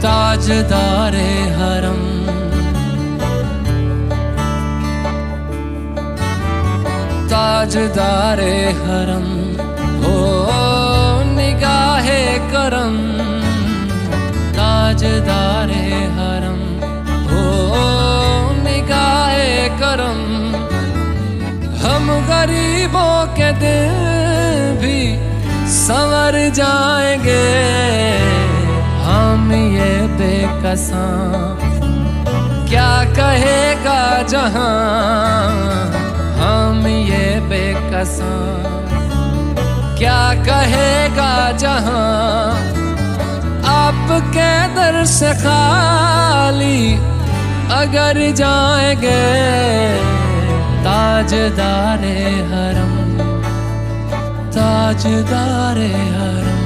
ताजदारे हरम, ताजदारे हरम, ओ निगाहे करम, ताजदारे हरम, ओ निगाहे करम। हम गरीबों के दिल भी संवर जाएंगे, हम ये बेकसां क्या कहेगा जहां, हम ये बेकसां क्या कहेगा जहां। आपके दर से खाली अगर जाएंगे, ताजदारे हरम, ताजदारे हरम।